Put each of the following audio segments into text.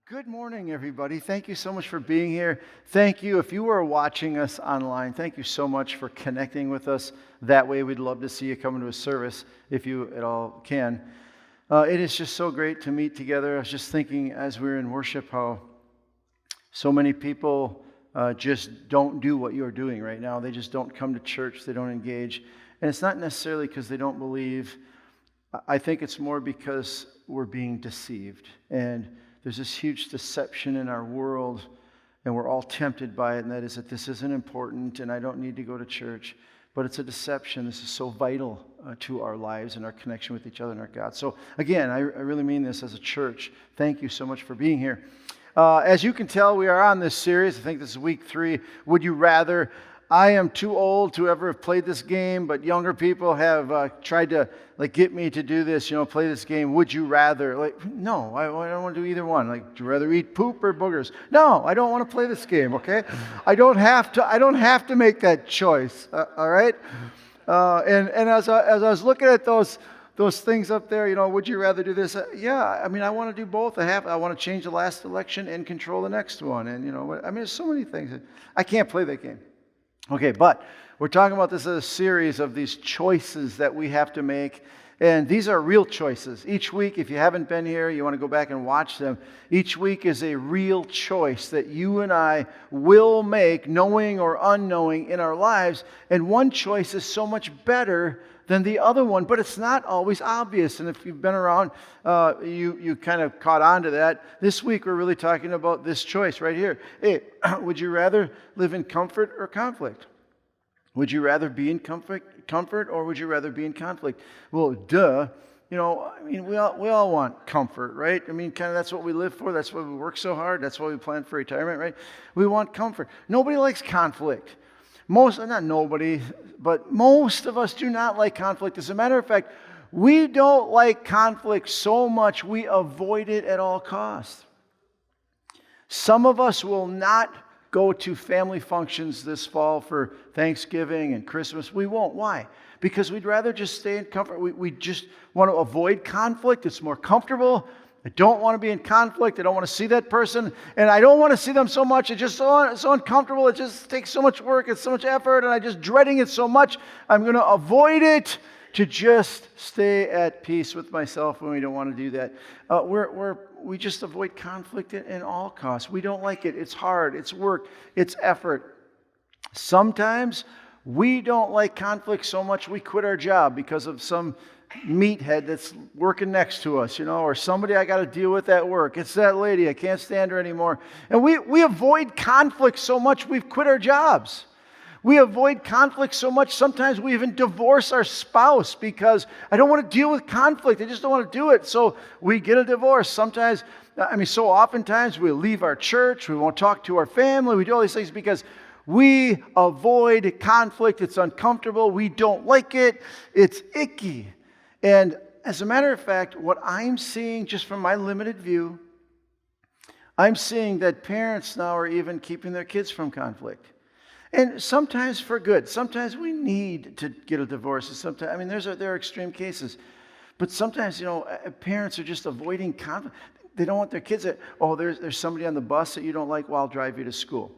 Good morning, everybody. Thank you so much for being here. Thank you. If you are watching us online, thank you so much for connecting with us that way. We'd love to see you come to a service if you at all can. It is just so great to meet together. I was just thinking as we were in worship how so many people just don't do what you're doing right now. They just don't come to church. They don't engage. And it's not necessarily because they don't believe. I think it's more because we're being deceived. And there's this huge deception in our world, and we're all tempted by it, and that is that this isn't important, and I don't need to go to church. But it's a deception. This is so vital to our lives and our connection with each other and our God. So again, I really mean this as a church. Thank you so much for being here. As you can tell, we are on this series. I think this is week 3. Would you rather? I am too old to ever have played this game, but younger people have tried to get me to do this, play this game. Would you rather? No, I don't want to do either one. Do you rather eat poop or boogers? No, I don't want to play this game, okay? I don't have to make that choice, all right? And as I was looking at those things up there, would you rather do this? I want to do both. I want to change the last election and control the next one. And, there's so many things. I can't play that game. Okay, but we're talking about this as a series of these choices that we have to make, and these are real choices. Each week, if you haven't been here, you want to go back and watch them. Each week is a real choice that you and I will make, knowing or unknowing, in our lives, and one choice is so much better than the other one, but it's not always obvious. And if you've been around, you kind of caught on to that. This week, we're really talking about this choice right here. Hey, would you rather live in comfort or conflict? Would you rather be in comfort or would you rather be in conflict? Well, duh. We all want comfort, right? Kind of that's what we live for. That's why we work so hard. That's why we plan for retirement, right? We want comfort. Nobody likes conflict. Not nobody, but most of us do not like conflict. As a matter of fact, we don't like conflict so much we avoid it at all costs. Some of us will not go to family functions this fall for Thanksgiving and Christmas. We won't. Why? Because we'd rather just stay in comfort. We just want to avoid conflict. It's more comfortable. I don't want to be in conflict. I don't want to see that person. And I don't want to see them so much. It's just so uncomfortable. It just takes so much work. It's so much effort. And I'm just dreading it so much. I'm going to avoid it to just stay at peace with myself when we don't want to do that. We just avoid conflict at all costs. We don't like it. It's hard. It's work. It's effort. Sometimes we don't like conflict so much we quit our job because of some meathead that's working next to us, or somebody I got to deal with at work. It's that lady. I can't stand her anymore. And we avoid conflict so much we've quit our jobs. We avoid conflict so much sometimes we even divorce our spouse because I don't want to deal with conflict. I just don't want to do it. So we get a divorce. Sometimes, so oftentimes we leave our church. We won't talk to our family. We do all these things because we avoid conflict. It's uncomfortable. We don't like it. It's icky. And as a matter of fact, what I'm seeing just from my limited view, I'm seeing that parents now are even keeping their kids from conflict. And sometimes for good. Sometimes we need to get a divorce. Sometimes, there are extreme cases. But sometimes, parents are just avoiding conflict. They don't want their kids to, there's somebody on the bus that you don't like, well, I'll drive you to school.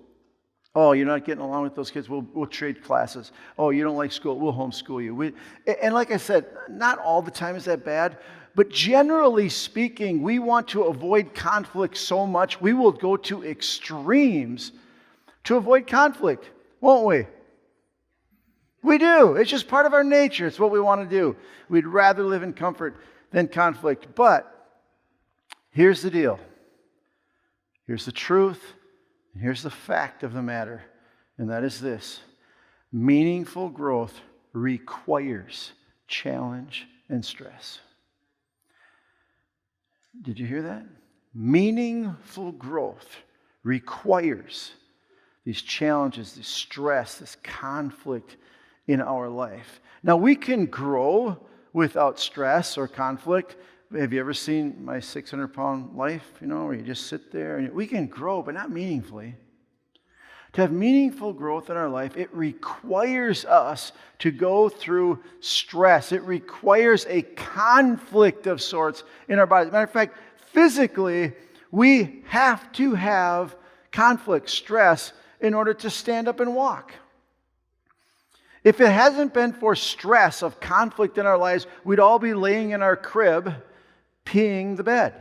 Oh, you're not getting along with those kids, we'll trade classes. Oh, you don't like school, we'll homeschool you. And like I said, not all the time is that bad, but generally speaking, we want to avoid conflict so much, we will go to extremes to avoid conflict, won't we? We do. It's just part of our nature. It's what we want to do. We'd rather live in comfort than conflict. But here's the deal. Here's the truth. Here's the fact of the matter, and that is this. Meaningful growth requires challenge and stress. Did you hear that? Meaningful growth requires these challenges, this stress, this conflict in our life. Now, we can grow without stress or conflict. Have you ever seen my 600-pound life, where you just sit there? And we can grow, but not meaningfully. To have meaningful growth in our life, it requires us to go through stress. It requires a conflict of sorts in our bodies. Matter of fact, physically, We have to have conflict, stress, in order to stand up and walk. If it hasn't been for stress of conflict in our lives, we'd all be laying in our crib, peeing the bed.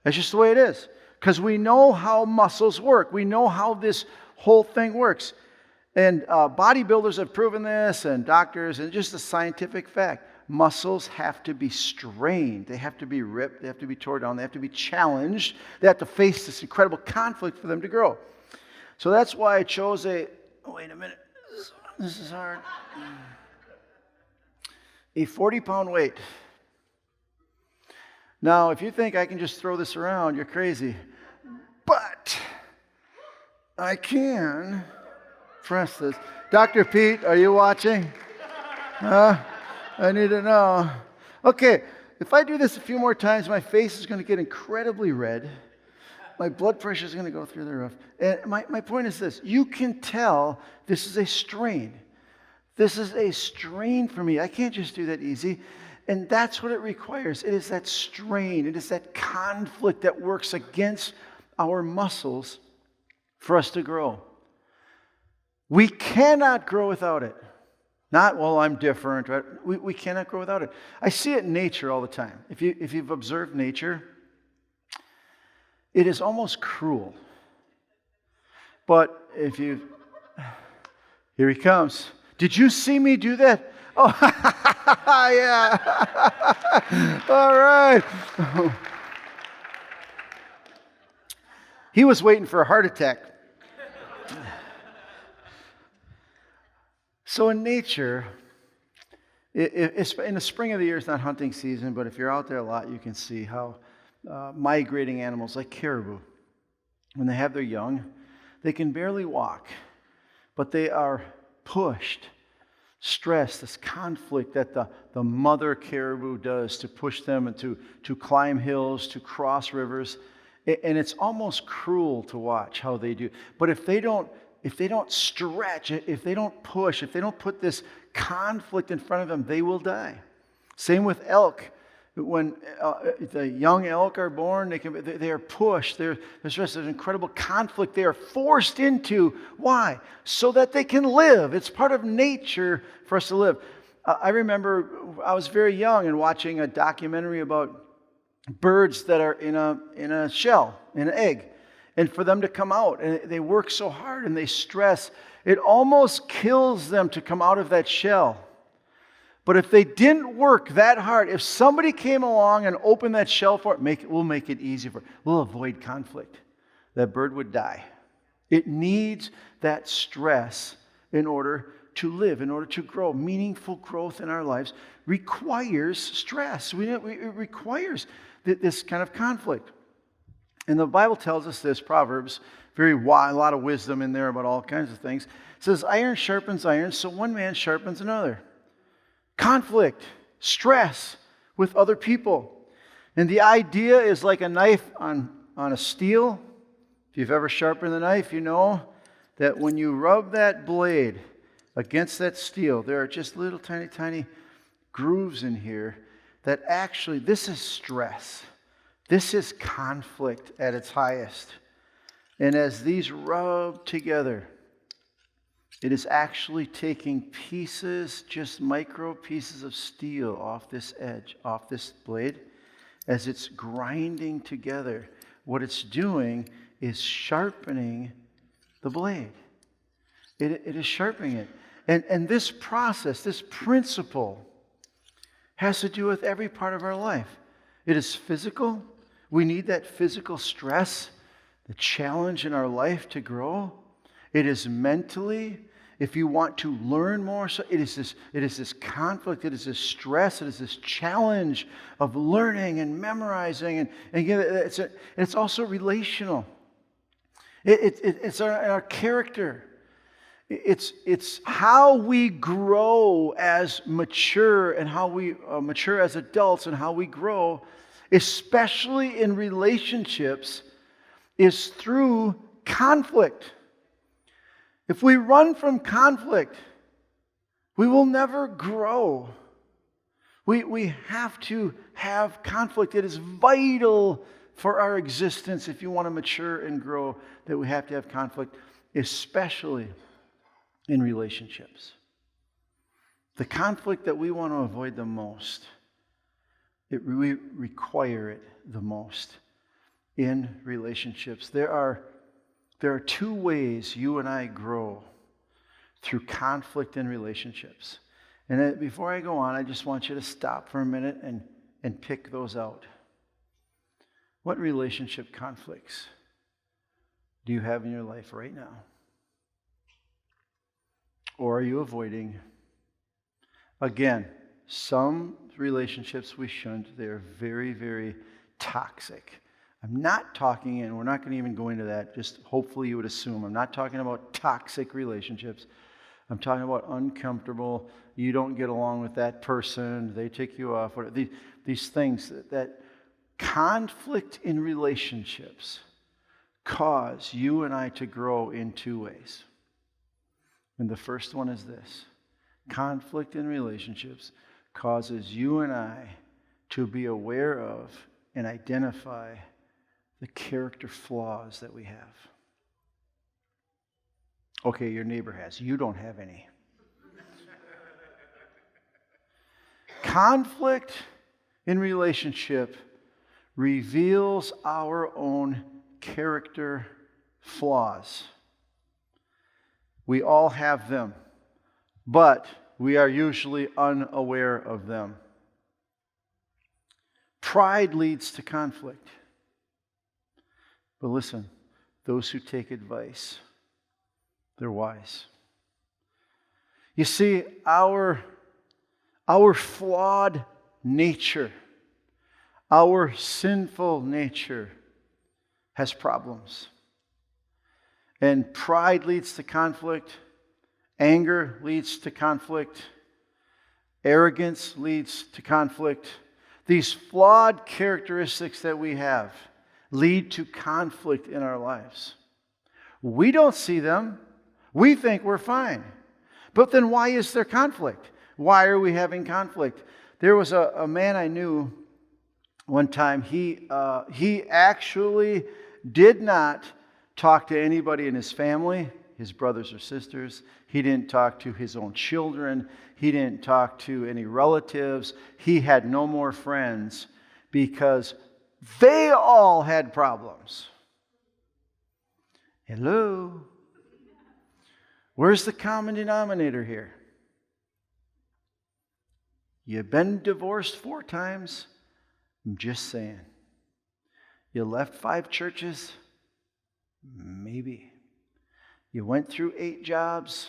That's just the way it is. Because we know how muscles work. We know how this whole thing works. And bodybuilders have proven this, and doctors, and just a scientific fact. Muscles have to be strained. They have to be ripped. They have to be torn down. They have to be challenged. They have to face this incredible conflict for them to grow. So that's why I chose wait a minute. This is hard. A 40-pound weight. Now, if you think I can just throw this around, you're crazy. But I can press this. Dr. Pete, are you watching? I need to know. Okay, if I do this a few more times, my face is going to get incredibly red. My blood pressure is going to go through the roof. And my point is this. You can tell this is a strain. This is a strain for me. I can't just do that easy. And that's what it requires. It is that strain. It is that conflict that works against our muscles for us to grow. We cannot grow without it. Not, well, I'm different. Right? We cannot grow without it. I see it in nature all the time. If you've observed nature, it is almost cruel. But here he comes. Did you see me do that? Oh, yeah. All right. He was waiting for a heart attack. So in nature, in the spring of the year, it's not hunting season, but if you're out there a lot, you can see how migrating animals like caribou, when they have their young, they can barely walk, but they are pushed, stress, this conflict that the mother caribou does to push them and to climb hills, to cross rivers. And it's almost cruel to watch how they do. But if they don't stretch, if they don't push, if they don't put this conflict in front of them, they will die. Same with elk. When the young elk are born, they are pushed. There's just an incredible conflict they are forced into. Why? So that they can live. It's part of nature for us to live. I remember I was very young and watching a documentary about birds that are in a shell, in an egg. And for them to come out, and they work so hard and they stress, it almost kills them to come out of that shell. But if they didn't work that hard, if somebody came along and opened that shell for it, we'll make it easy for it. We'll avoid conflict. That bird would die. It needs that stress in order to live, in order to grow. Meaningful growth in our lives requires stress. It requires this kind of conflict. And the Bible tells us this, Proverbs, a lot of wisdom in there about all kinds of things. It says, iron sharpens iron, so one man sharpens another. Conflict, stress with other people. And the idea is like a knife on a steel. If you've ever sharpened the knife, you know that when you rub that blade against that steel, there are just little tiny grooves in here that actually, this is stress. This is conflict at its highest. And as these rub together, it is actually taking pieces, just micro pieces of steel off this edge, off this blade. As it's grinding together, what it's doing is sharpening the blade. It is sharpening it. And this process, this principle, has to do with every part of our life. It is physical. We need that physical stress, the challenge in our life to grow. It is mentally. If you want to learn more, so it is this conflict, it is this stress, it is this challenge of learning and memorizing, and again, it's also relational. It's our character. It's how we grow as mature and how we mature as adults and how we grow, especially in relationships, is through conflict. If we run from conflict, we will never grow. We have to have conflict. It is vital for our existence, if you want to mature and grow, that we have to have conflict, especially in relationships. The conflict that we want to avoid the most, we require it the most in relationships. There are two ways you and I grow through conflict in relationships. And before I go on, I just want you to stop for a minute and pick those out. What relationship conflicts do you have in your life right now? Or are you avoiding? Again, some relationships we shouldn't. They're very, very toxic. I'm not talking, and we're not going to even go into that, just hopefully you would assume. I'm not talking about toxic relationships. I'm talking about uncomfortable, you don't get along with that person, they take you off. These things that conflict in relationships cause you and I to grow in two ways. And the first one is this. Conflict in relationships causes you and I to be aware of and identify the character flaws that we have. Okay, your neighbor has. You don't have any. Conflict in relationship reveals our own character flaws. We all have them, but we are usually unaware of them. Pride leads to conflict. But listen, those who take advice, they're wise. You see, our flawed nature, our sinful nature has problems. And pride leads to conflict. Anger leads to conflict. Arrogance leads to conflict. These flawed characteristics that we have lead to conflict in our lives. We don't see them. We think we're fine. But then why is there conflict? Why are we having conflict? There was a man I knew one time. He actually did not talk to anybody in his family, his brothers or sisters. He didn't talk to his own children. He didn't talk to any relatives. He had no more friends because they all had problems. Hello? Where's the common denominator here? You've been divorced 4 times? I'm just saying. You left 5 churches? Maybe. You went through 8 jobs?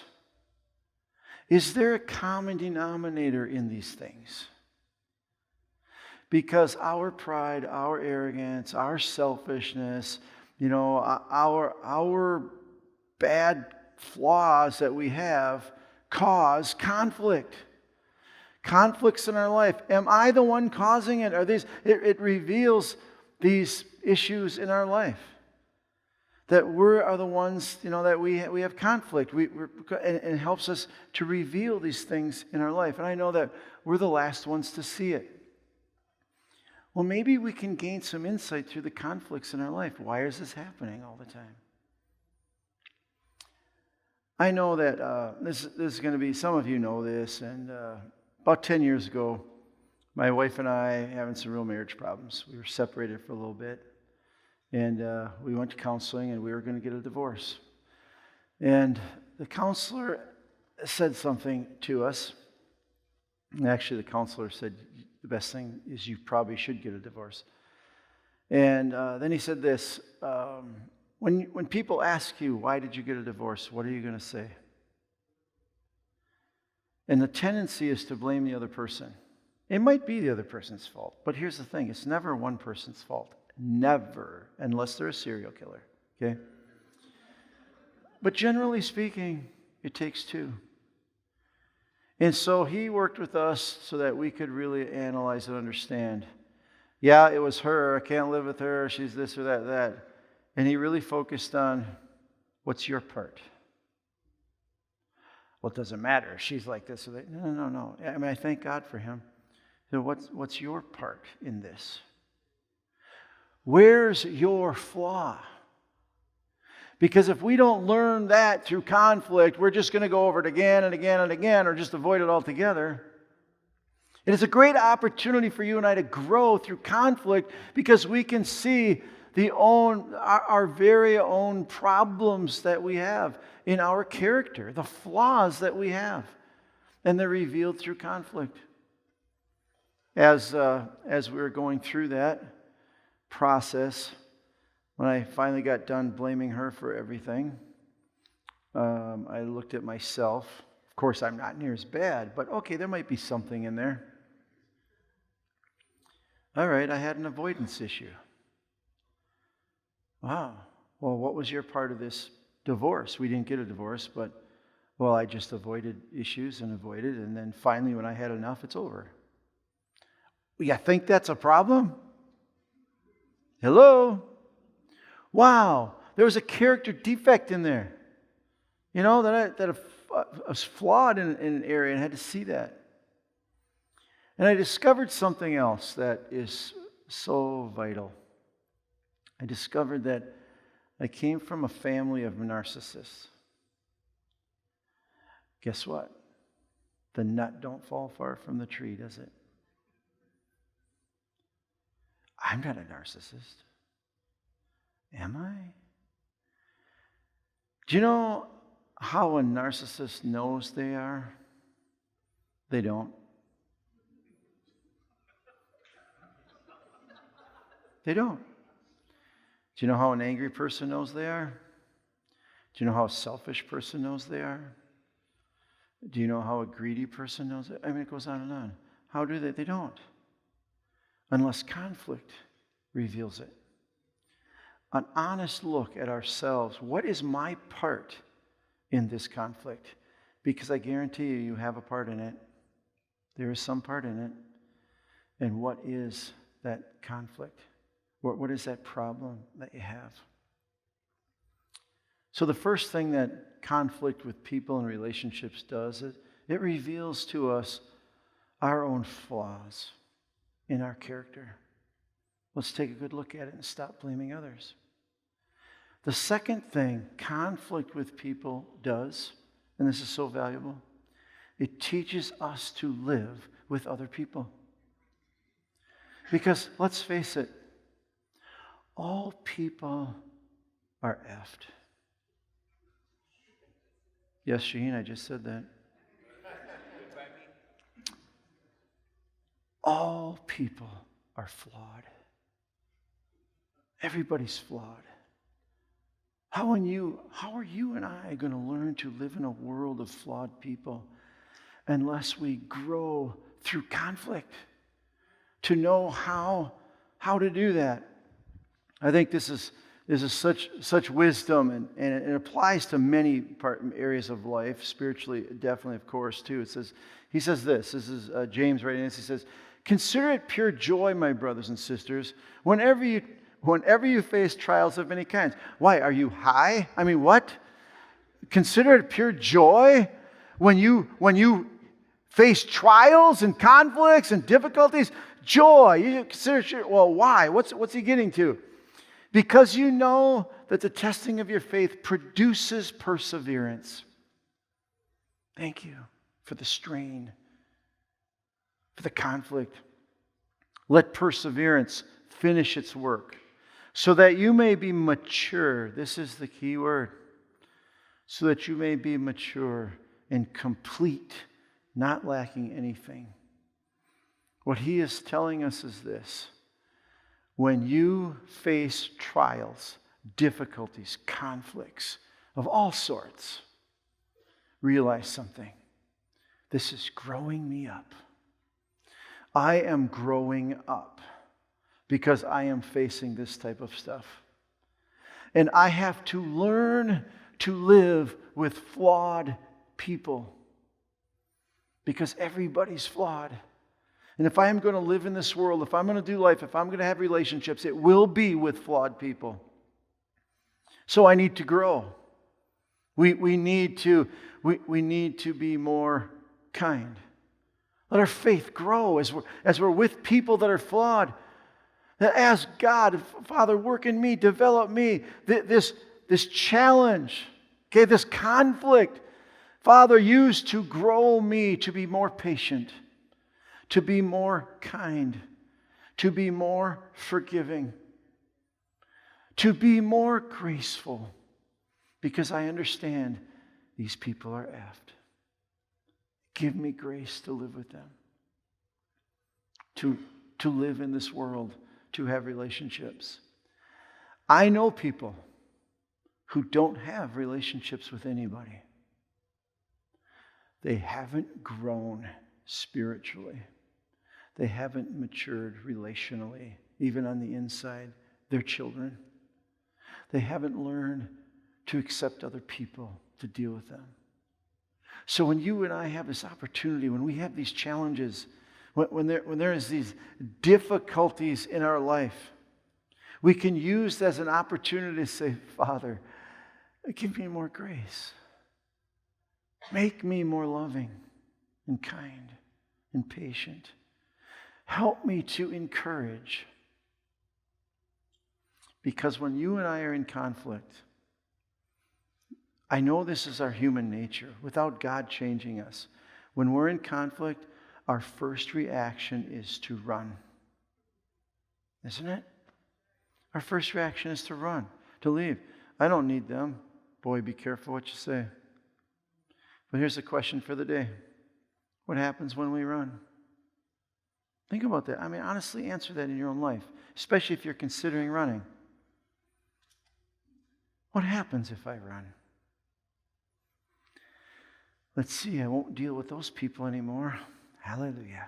Is there a common denominator in these things? Because our pride, our arrogance, our selfishness, our bad flaws that we have cause conflict. Conflicts in our life. Am I the one causing it? It reveals these issues in our life. That we are the ones, that we have conflict. And it helps us to reveal these things in our life. And I know that we're the last ones to see it. Well, maybe we can gain some insight through the conflicts in our life. Why is this happening all the time? I know that this is going to be, some of you know this, and about 10 years ago, my wife and I having some real marriage problems. We were separated for a little bit, and we went to counseling, and we were going to get a divorce. And the counselor said something to us. And actually, the counselor said, the best thing is you probably should get a divorce. And then he said this, when people ask you, why did you get a divorce, what are you going to say? And the tendency is to blame the other person. It might be the other person's fault, but here's the thing, it's never one person's fault. Never, unless they're a serial killer, okay? But generally speaking, it takes 2. And so he worked with us so that we could really analyze and understand. Yeah, it was her. I can't live with her. She's this or that. And he really focused on, what's your part? Well, it doesn't matter. She's like this or that. No. I mean, I thank God for him. So what's your part in this? Where's your flaw? Because if we don't learn that through conflict, we're just going to go over it again and again and again, or just avoid it altogether. It is a great opportunity for you and I to grow through conflict, because we can see our very own problems that we have in our character, the flaws that we have, and they're revealed through conflict. As we were going through that process, when I finally got done blaming her for everything, I looked at myself. Of course, I'm not near as bad, but okay, there might be something in there. All right, I had an avoidance issue. Wow. Well, what was your part of this divorce? We didn't get a divorce, but, well, I just avoided issues and avoided, and then finally when I had enough, it's over. You think that's a problem? Hello? Wow, there was a character defect in there. You know, that I was flawed in an area, and I had to see that. And I discovered something else that is so vital. I discovered that I came from a family of narcissists. Guess what? The nut don't fall far from the tree, does it? I'm not a narcissist. Am I? Do you know how a narcissist knows they are? They don't. They don't. Do you know how an angry person knows they are? Do you know how a selfish person knows they are? Do you know how a greedy person knows it? I mean, it goes on and on. How do they? They don't. Unless conflict reveals it. An honest look at ourselves. What is my part in this conflict? Because I guarantee you, you have a part in it. There is some part in it. And what is that conflict? What is that problem that you have? So the first thing that conflict with people and relationships does is it reveals to us our own flaws in our character. Let's take a good look at it and stop blaming others. The second thing conflict with people does, and this is so valuable, it teaches us to live with other people. Because let's face it, all people are effed. Yes, Shaheen, I just said that. All people are flawed. Everybody's flawed. How are you and I going to learn to live in a world of flawed people unless we grow through conflict to know how to do that? I think this is such wisdom, and it applies to many areas of life, spiritually, definitely, of course, too. He says this is James writing this. He says, "Consider it pure joy, my brothers and sisters, whenever you face trials of many kinds." Why? Are you high? I mean, what? Consider it pure joy when you face trials and conflicts and difficulties. Joy. You consider, well, why? What's he getting to? Because you know that the testing of your faith produces perseverance. Thank you for the strain, for the conflict. Let perseverance finish its work, so that you may be mature. This is the key word. So that you may be mature and complete, not lacking anything. What he is telling us is this. When you face trials, difficulties, conflicts of all sorts, realize something. This is growing me up. I am growing up because I am facing this type of stuff. And I have to learn to live with flawed people because everybody's flawed. And if I am going to live in this world, if I'm going to do life, if I'm going to have relationships, it will be with flawed people. So I need to grow. We need to be more kind. Let our faith grow as we're with people that are flawed. Ask God, Father, work in me, develop me. This challenge, okay, this conflict, Father, use to grow me to be more patient, to be more kind, to be more forgiving, to be more graceful, because I understand these people are aft. Give me grace to live with them, to live in this world, to have relationships. I know people who don't have relationships with anybody. They haven't grown spiritually. They haven't matured relationally, even on the inside. They're children. They haven't learned to accept other people, to deal with them. So when you and I have this opportunity, when we have these challenges, when there is these difficulties in our life, we can use as an opportunity to say, Father, give me more grace. Make me more loving and kind and patient. Help me to encourage. Because when you and I are in conflict, I know this is our human nature, without God changing us. When we're in conflict, our first reaction is to run. Isn't it? Our first reaction is to run, to leave. I don't need them. Boy, be careful what you say. But here's the question for the day. What happens when we run? Think about that. I mean, honestly, answer that in your own life, especially if you're considering running. What happens if I run? Let's see, I won't deal with those people anymore. Hallelujah.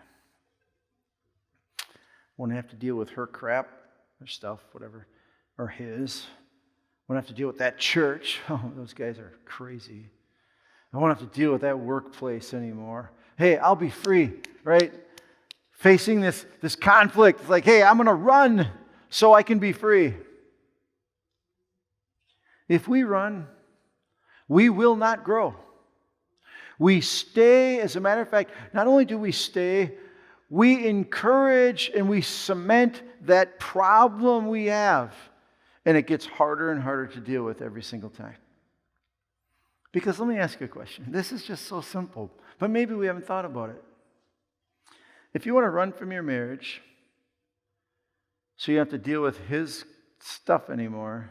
Won't have to deal with her crap, her stuff, whatever, or his. Won't have to deal with that church. Oh, those guys are crazy. I won't have to deal with that workplace anymore. Hey, I'll be free, right? Facing this conflict. It's like, hey, I'm going to run so I can be free. If we run, we will not grow. We stay, as a matter of fact, not only do we stay, we encourage and we cement that problem we have. And it gets harder and harder to deal with every single time. Because let me ask you a question. This is just so simple, but maybe we haven't thought about it. If you want to run from your marriage, so you don't have to deal with his stuff anymore,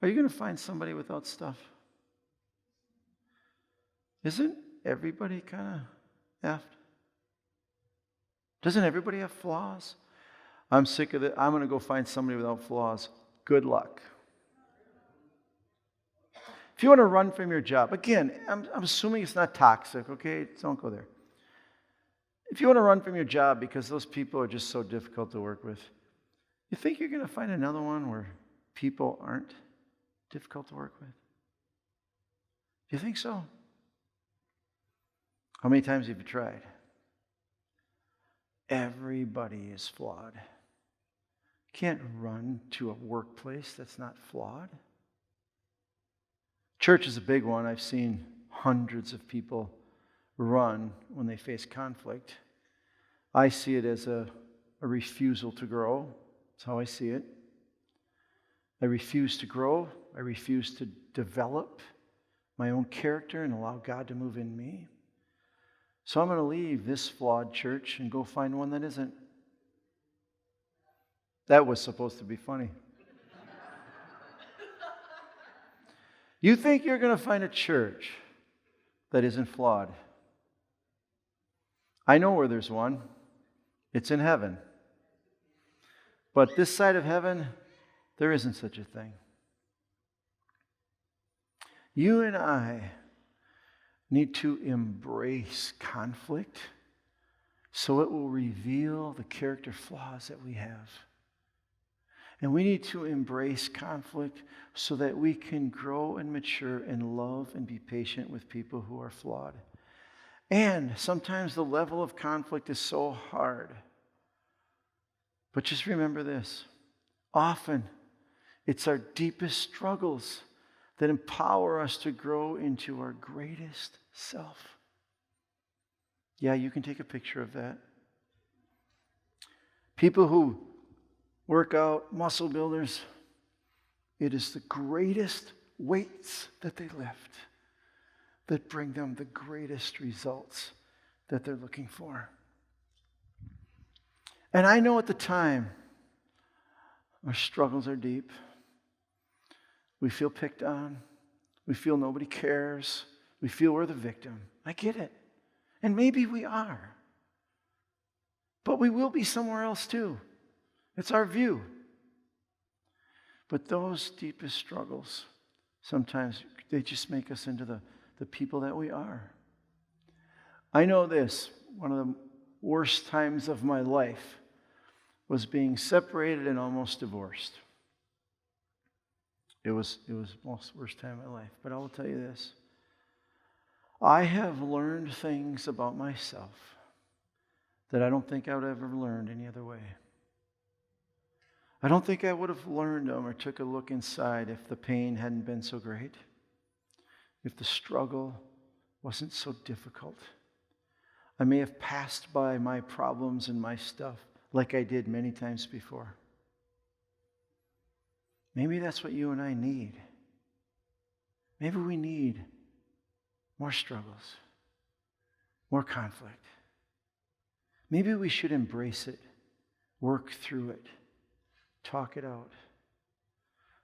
are you going to find somebody without stuff? Isn't everybody kind of effed? Doesn't everybody have flaws? I'm sick of it. I'm going to go find somebody without flaws. Good luck. If you want to run from your job, again, I'm assuming it's not toxic, okay? Don't go there. If you want to run from your job because those people are just so difficult to work with, you think you're going to find another one where people aren't difficult to work with? Do you think so? How many times have you tried? Everybody is flawed. You can't run to a workplace that's not flawed. Church is a big one. I've seen hundreds of people run when they face conflict. I see it as a refusal to grow. That's how I see it. I refuse to grow. I refuse to develop my own character and allow God to move in me. So I'm going to leave this flawed church and go find one that isn't. That was supposed to be funny. You think you're going to find a church that isn't flawed? I know where there's one. It's in heaven. But this side of heaven, there isn't such a thing. You and I need to embrace conflict so it will reveal the character flaws that we have. And we need to embrace conflict so that we can grow and mature and love and be patient with people who are flawed. And sometimes the level of conflict is so hard. But just remember this. Often, it's our deepest struggles that empower us to grow into our greatest self. Yeah, you can take a picture of that. People who workout, muscle builders, it is the greatest weights that they lift that bring them the greatest results that they're looking for. And I know at the time, our struggles are deep. We feel picked on. We feel nobody cares. We feel we're the victim. I get it. And maybe we are. But we will be somewhere else too. It's our view. But those deepest struggles, sometimes they just make us into the people that we are. I know this, one of the worst times of my life was being separated and almost divorced. It was the most worst time of my life. But I will tell you this. I have learned things about myself that I don't think I would have ever learned any other way. I don't think I would have learned them or took a look inside if the pain hadn't been so great, if the struggle wasn't so difficult. I may have passed by my problems and my stuff like I did many times before. Maybe that's what you and I need. Maybe we need more struggles, more conflict. Maybe we should embrace it, work through it, talk it out,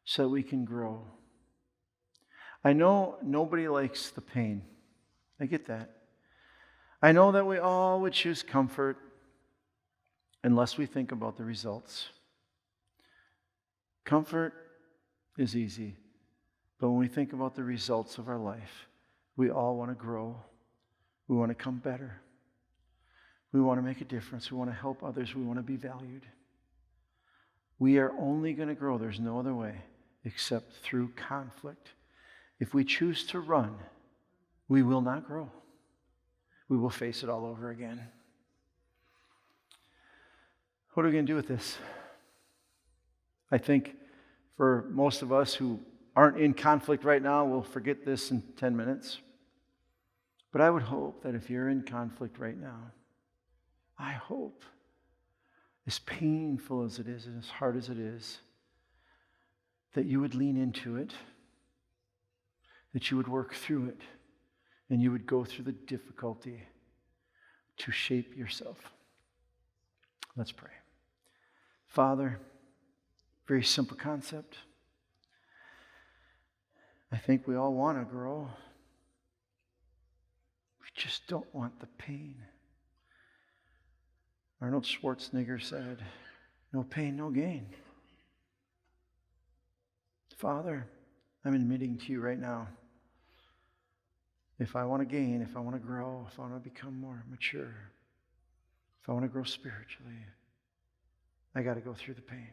so that we can grow. I know nobody likes the pain. I get that. I know that we all would choose comfort unless we think about the results. Comfort is easy, but when we think about the results of our life, we all want to grow. We want to come better. We want to make a difference. We want to help others. We want to be valued. We are only going to grow. There's no other way except through conflict. If we choose to run, we will not grow. We will face it all over again. What are we going to do with this? I think for most of us who aren't in conflict right now, we'll forget this in 10 minutes. But I would hope that if you're in conflict right now, I hope, as painful as it is and as hard as it is, that you would lean into it, that you would work through it, and you would go through the difficulty to shape yourself. Let's pray. Father, very simple concept. I think we all want to grow. We just don't want the pain. Arnold Schwarzenegger said, "No pain, no gain." Father, I'm admitting to you right now, if I want to gain, if I want to grow, if I want to become more mature, if I want to grow spiritually, I got to go through the pain.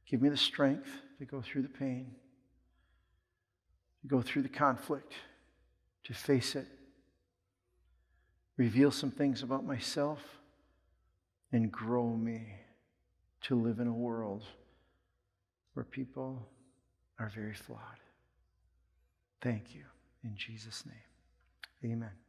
Give me the strength to go through the pain, to go through the conflict, to face it, reveal some things about myself, and grow me to live in a world where people are very flawed. Thank you. In Jesus' name, amen.